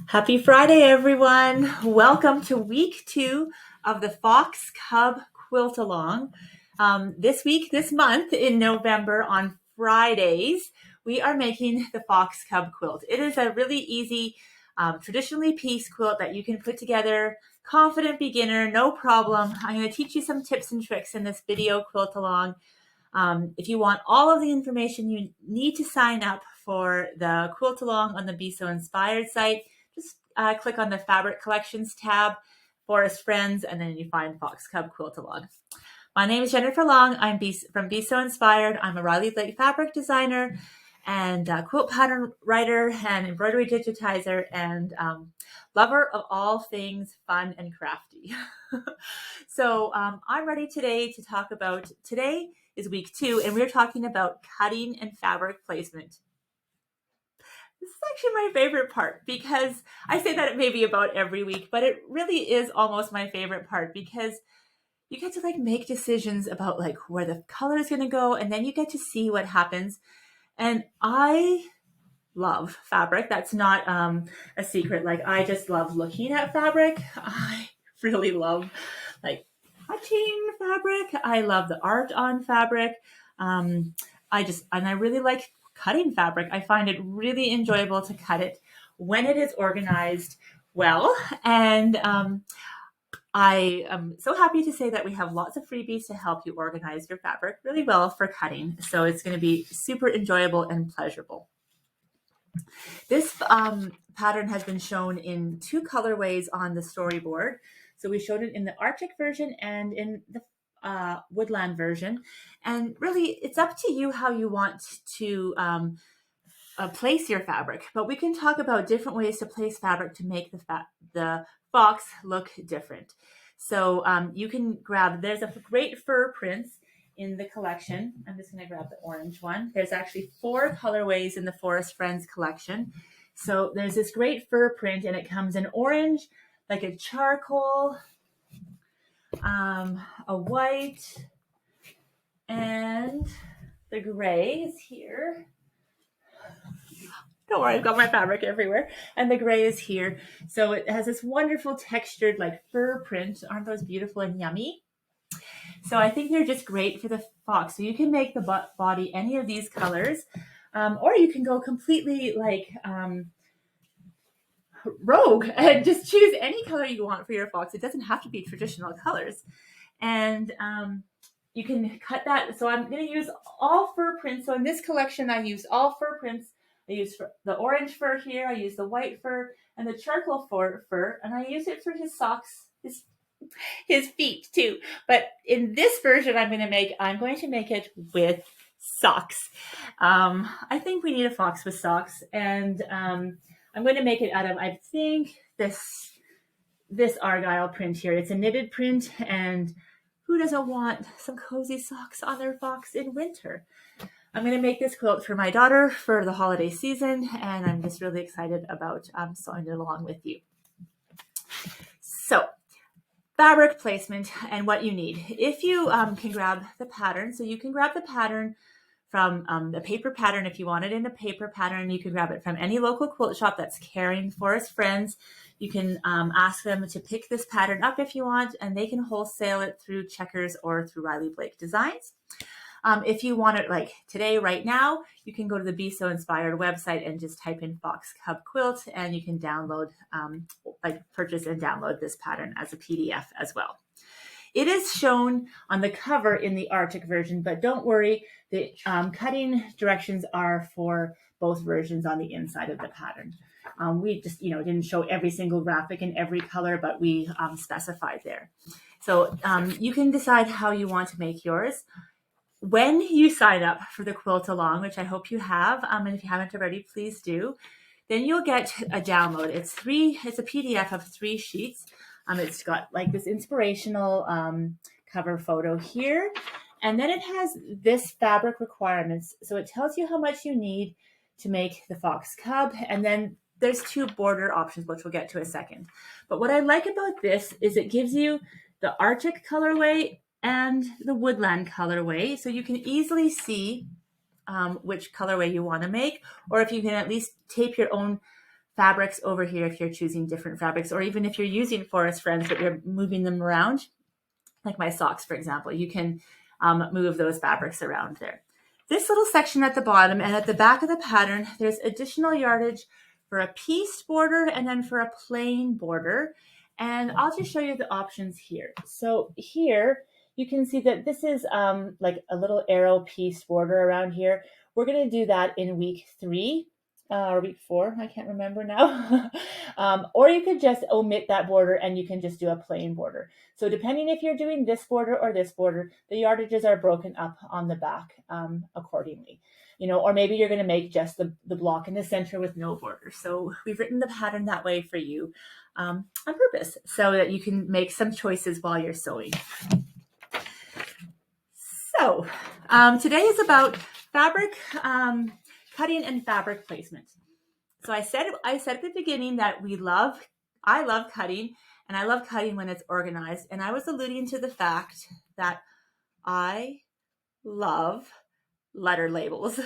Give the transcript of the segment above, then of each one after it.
Happy Friday, everyone. Welcome to week 2 of the Fox Cub Quilt-Along. This month in November on Fridays, we are making the Fox Cub quilt. It is a really easy, traditionally piece quilt that you can put together. Confident beginner, no problem. I'm going to teach you some tips and tricks in this video Quilt-Along. If you want all of the information, you need to sign up for the Quilt-Along on the Be So Inspired site. Just click on the Fabric Collections tab, Forest Friends, and then you find Fox Cub Quilt-Along. My name is Jennifer Long. I'm from Be So Inspired. I'm a Riley Blake fabric designer and quilt pattern writer and embroidery digitizer and lover of all things fun and crafty. So I'm ready today to talk about, today is week 2, and we're talking about cutting and fabric placement. This is actually my favorite part because I say that it may be about every week, but it really is almost my favorite part because you get to make decisions about where the color is going to go, and then you get to see what happens. And I love fabric. That's not a secret. I just love looking at fabric. I really love touching fabric. I love the art on fabric. I really like cutting fabric. I find it really enjoyable to cut it when it is organized well. And I am so happy to say that we have lots of freebies to help you organize your fabric really well for cutting. So it's going to be super enjoyable and pleasurable. This pattern has been shown in 2 colorways on the storyboard. So we showed it in the Arctic version and in the woodland version. And really, it's up to you how you want to place your fabric. But we can talk about different ways to place fabric to make the fox look different. So you can grab, there's a great fur prints in the collection. I'm just going to grab the orange one. There's actually 4 colorways in the Forest Friends collection. So there's this great fur print, and it comes in orange, like a charcoal, a white, and the gray is here. Don't worry, I've got my fabric everywhere. And the gray is here. So it has this wonderful textured fur print. Aren't those beautiful and yummy? So I think they're just great for the fox. So you can make the body any of these colors, or you can go completely rogue and just choose any color you want for your fox. It doesn't have to be traditional colors. And you can cut that. So I'm going to use all fur prints. So in this collection, I used all fur prints. I used the orange fur here. I used the white fur and the charcoal fur, and I use it for his socks, his feet too. But in this version I'm going to make it with socks. I think we need a fox with socks, and I'm going to make it out of, I think, this Argyle print here. It's a knitted print, and who doesn't want some cozy socks on their fox in winter? I'm going to make this quilt for my daughter for the holiday season, and I'm just really excited about sewing it along with you. So, fabric placement and what you need. If you can grab the pattern, so you can grab the pattern from the paper pattern. If you want it in a paper pattern, you can grab it from any local quilt shop that's carrying Forest Friends. You can ask them to pick this pattern up if you want, and they can wholesale it through Checkers or through Riley Blake Designs. If you want it today, right now, you can go to the Be So Inspired website and just type in Fox Cub Quilt, and you can download, purchase and download this pattern as a PDF as well. It is shown on the cover in the Arctic version, but don't worry, the cutting directions are for both versions on the inside of the pattern. We just, didn't show every single graphic in every color, but we specified there. So you can decide how you want to make yours. When you sign up for the Quilt-Along, which I hope you have, and if you haven't already, please do, then you'll get a download. It's a PDF of 3 sheets. It's got this inspirational cover photo here, and then it has this fabric requirements. So it tells you how much you need to make the fox cub, and then there's 2 border options, which we'll get to in a second. But what I like about this is it gives you the Arctic colorway and the woodland colorway, so you can easily see which colorway you want to make, or if you can at least tape your own fabrics over here if you're choosing different fabrics, or even if you're using Forest Friends but you're moving them around, like my socks, for example, you can move those fabrics around there. This little section at the bottom and at the back of the pattern, there's additional yardage for a pieced border and then for a plain border. And I'll just show you the options here. So here you can see that this is like a little arrow pieced border around here. We're going to do that in week 3 or week 4. I can't remember now. Or you could just omit that border and you can just do a plain border. So depending if you're doing this border or this border, the yardages are broken up on the back accordingly. You know, or maybe you're going to make just the block in the center with no border. So we've written the pattern that way for you on purpose so that you can make some choices while you're sewing. So today is about fabric cutting and fabric placement. So I said at the beginning that I love cutting, and I love cutting when it's organized. And I was alluding to the fact that I love letter labels,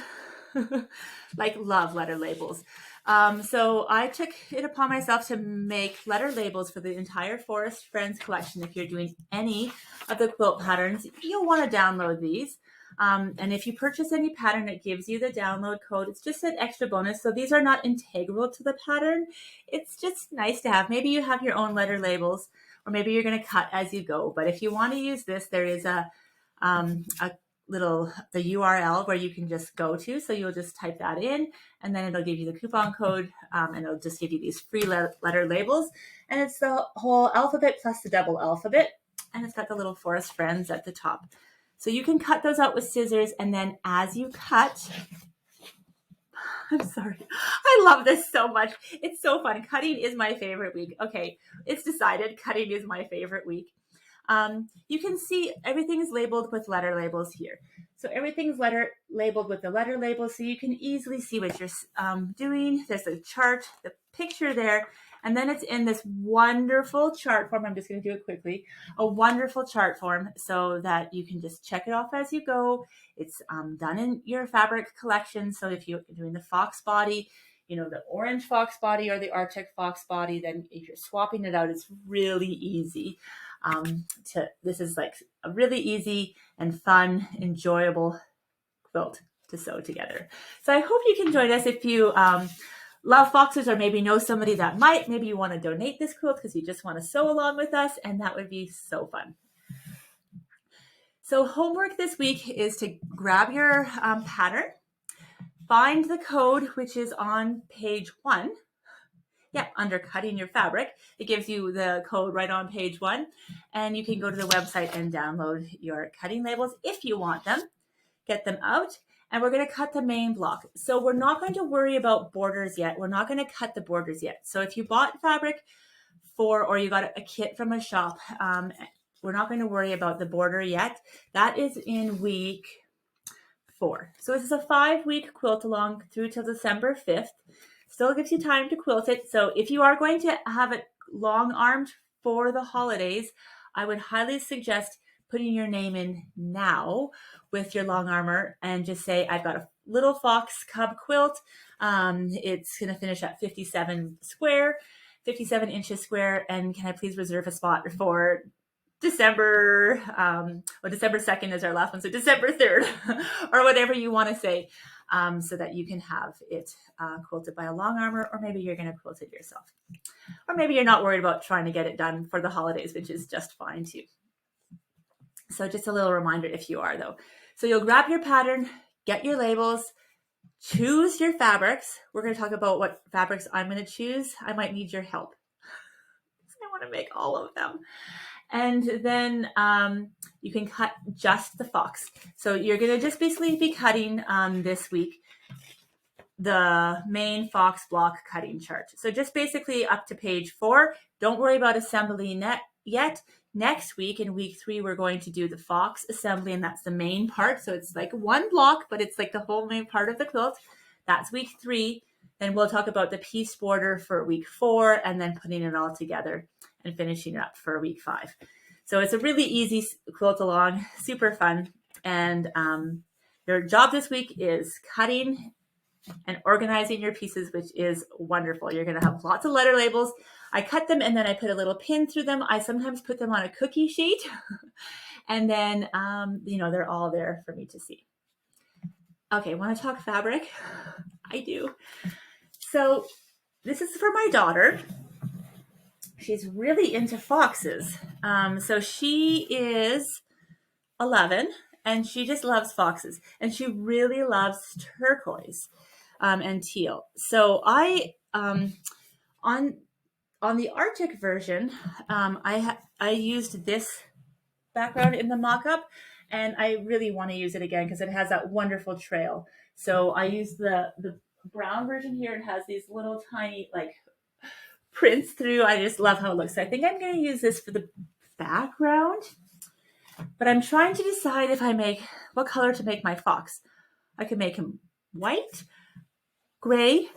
like love letter labels. So I took it upon myself to make letter labels for the entire Forest Friends collection. If you're doing any of the quilt patterns, you'll want to download these. And if you purchase any pattern, it gives you the download code. It's just an extra bonus. So these are not integral to the pattern. It's just nice to have. Maybe you have your own letter labels, or maybe you're going to cut as you go. But if you want to use this, there is the URL where you can just go to. So you'll just type that in, and then it'll give you the coupon code, and it'll just give you these free letter labels. And it's the whole alphabet plus the double alphabet, and it's got the little Forest Friends at the top. So you can cut those out with scissors, and then as you cut, I'm sorry, I love this so much. It's so fun. Cutting is my favorite week. Okay, it's decided. Cutting is my favorite week. You can see everything's labeled with letter labels here. So everything's labeled with the letter labels, so you can easily see what you're doing. There's a chart, the picture there, and then it's in this wonderful chart form. I'm just going to do it quickly. A wonderful chart form so that you can just check it off as you go. It's done in your fabric collection. So if you're doing the fox body, you know, the orange fox body or the Arctic fox body, then if you're swapping it out, it's really easy. This is like a really easy and fun, enjoyable quilt to sew together. So I hope you can join us if you love foxes, or maybe know somebody that might. Maybe you want to donate this quilt because you just want to sew along with us, and that would be so fun. So homework this week is to grab your pattern, find the code, which is on page 1. Yeah, under cutting your fabric, it gives you the code right on page 1, and you can go to the website and download your cutting labels if you want them. Get them out, and we're going to cut the main block. So we're not going to worry about borders yet. We're not going to cut the borders yet. So if you bought fabric or you got a kit from a shop, we're not going to worry about the border yet. That is in week 4. So this is a 5-week quilt along through till December 5th. Still gives you time to quilt it. So if you are going to have it long-armed for the holidays, I would highly suggest putting your name in now with your long armor and just say, I've got a little Fox Cub quilt. It's going to finish at 57 inches square. And can I please reserve a spot for December 2nd is our last one. So December 3rd or whatever you want to say. So that you can have it quilted by a long armor, or maybe you're going to quilt it yourself. Or maybe you're not worried about trying to get it done for the holidays, which is just fine too. So just a little reminder if you are though. So you'll grab your pattern, get your labels, choose your fabrics. We're going to talk about what fabrics I'm going to choose. I might need your help. I want to make all of them. And then you can cut just the fox. So you're going to just basically be cutting this week the main fox block cutting chart. So just basically up to page 4. Don't worry about assembly yet. Next week, in week 3, we're going to do the fox assembly, and that's the main part. So it's like one block, but it's like the whole main part of the quilt. That's week 3. Then we'll talk about the piece border for week 4, and then putting it all together and finishing it up for week 5. So it's a really easy quilt along, super fun. And your job this week is cutting and organizing your pieces, which is wonderful. You're going to have lots of letter labels. I cut them and then I put a little pin through them. I sometimes put them on a cookie sheet and then, they're all there for me to see. Okay, want to talk fabric? I do. So this is for my daughter. She's really into foxes. So she is 11 and she just loves foxes, and she really loves turquoise and teal. So I on the Arctic version, I used this background in the mock-up, and I really want to use it again because it has that wonderful trail. So I used the brown version here. It has these little tiny prints through. I just love how it looks. So I think I'm going to use this for the background, but I'm trying to decide what color to make my fox. I could make him white, gray.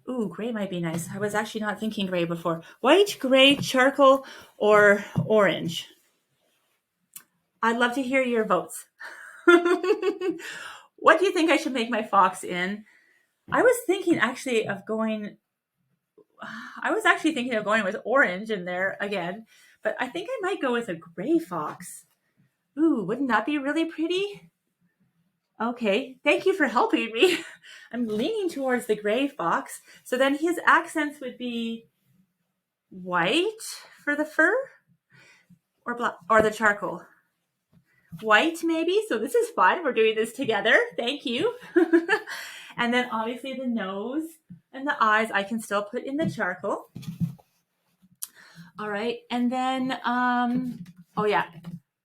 Ooh, gray might be nice. I was actually not thinking gray before. White, gray, charcoal, or orange. I'd love to hear your votes. What do you think I should make my fox in? I was actually thinking of going with orange in there again, but I think I might go with a gray fox. Ooh, wouldn't that be really pretty? Okay, thank you for helping me. I'm leaning towards the gray fox. So then his accents would be white for the fur or black or the charcoal. White maybe. So this is fun. We're doing this together. Thank you. And then obviously the nose and the eyes I can still put in the charcoal. All right. And then,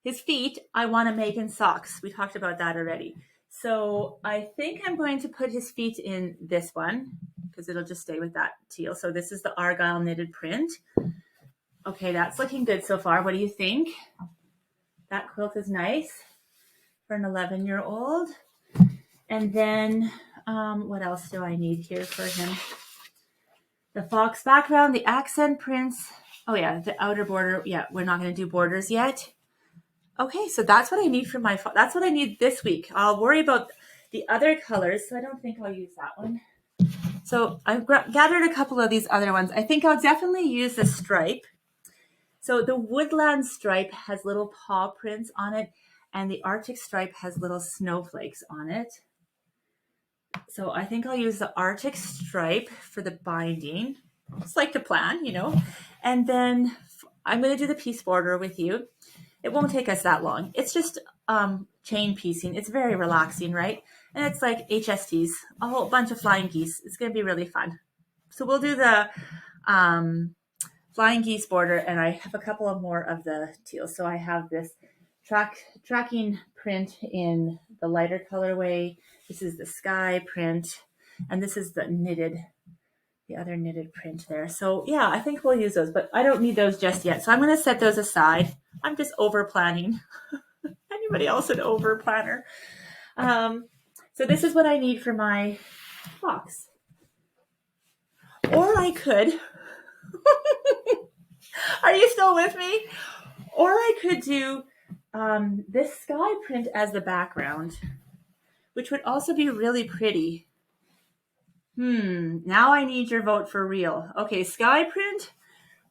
his feet I want to make in socks. We talked about that already. So I think I'm going to put his feet in this one because it'll just stay with that teal. So this is the Argyle knitted print. Okay, that's looking good so far. What do you think? That quilt is nice for an 11-year-old. And then what else do I need here for him? The fox background, the accent prints. Oh yeah, the outer border. Yeah, we're not going to do borders yet. Okay, so that's what I need for that's what I need this week. I'll worry about the other colors, so I don't think I'll use that one. So I've gathered a couple of these other ones. I think I'll definitely use the stripe. So the woodland stripe has little paw prints on it, and the Arctic stripe has little snowflakes on it. So I think I'll use the Arctic stripe for the binding. Just like to plan, And then I'm going to do the piece border with you. It won't take us that long. It's just chain piecing. It's very relaxing, right? And it's like HSTs, a whole bunch of flying geese. It's going to be really fun. So we'll do the flying geese border, and I have a couple of more of the teal. So I have this tracking print in the lighter colorway. This is the sky print, and this is the other knitted print there. So yeah, I think we'll use those, but I don't need those just yet. So I'm going to set those aside. I'm just over planning. Anybody else an over planner? So this is what I need for my fox. Or I could, are you still with me? Or I could do this sky print as the background, which would also be really pretty. Now I need your vote for real. Okay, sky print,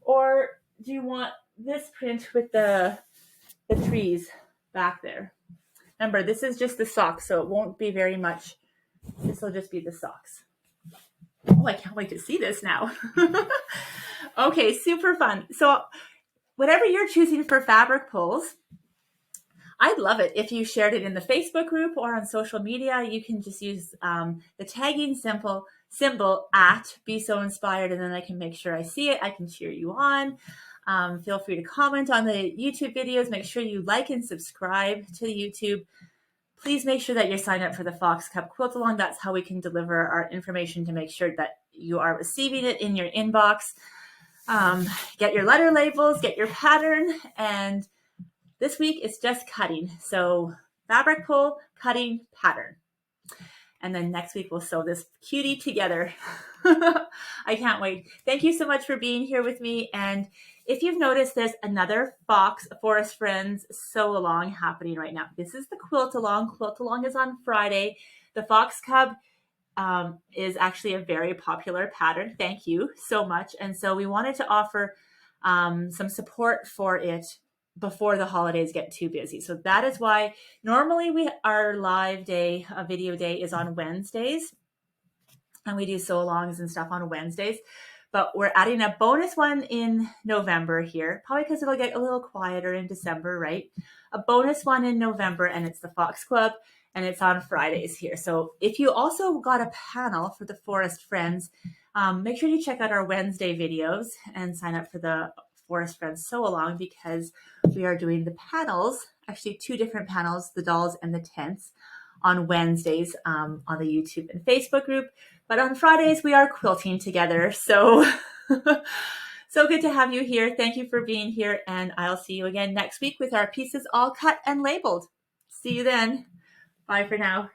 or do you want this print with the trees back there? Remember, this is just the socks, so it won't be very much. This will just be the socks. Oh, I can't wait to see this now. Okay, super fun. So whatever you're choosing for fabric pulls, I'd love it if you shared it in the Facebook group or on social media. You can just use the tagging symbol at Be So Inspired, and then I can make sure I see it. I can cheer you on. Feel free to comment on the YouTube videos. Make sure you like and subscribe to the YouTube. Please make sure that you're signed up for the Fox Cub Quilt-Along. That's how we can deliver our information to make sure that you are receiving it in your inbox. Get your letter labels, get your pattern, and this week it's just cutting. So fabric pull, cutting, pattern. And then next week we'll sew this cutie together. I can't wait. Thank you so much for being here with me. And if you've noticed, there's another Fox Forest Friends sew along happening right now. This is the Quilt-Along. Quilt-Along is on Friday. The Fox Cub is actually a very popular pattern. Thank you so much. And so we wanted to offer some support for it before the holidays get too busy. So that is why normally our live day, a video day, is on Wednesdays, and we do sew-alongs and stuff on Wednesdays. But we're adding a bonus one in November here, probably because it'll get a little quieter in December, right? A bonus one in November, and it's the Fox Club, and it's on Fridays here. So if you also got a panel for the Forest Friends, make sure you check out our Wednesday videos and sign up for the Forest Friends sew-along, because we are doing the panels, actually 2 different panels, the dolls and the tents, on Wednesdays on the YouTube and Facebook group. But on Fridays, we are quilting together. So, so good to have you here. Thank you for being here. And I'll see you again next week with our pieces all cut and labeled. See you then. Bye for now.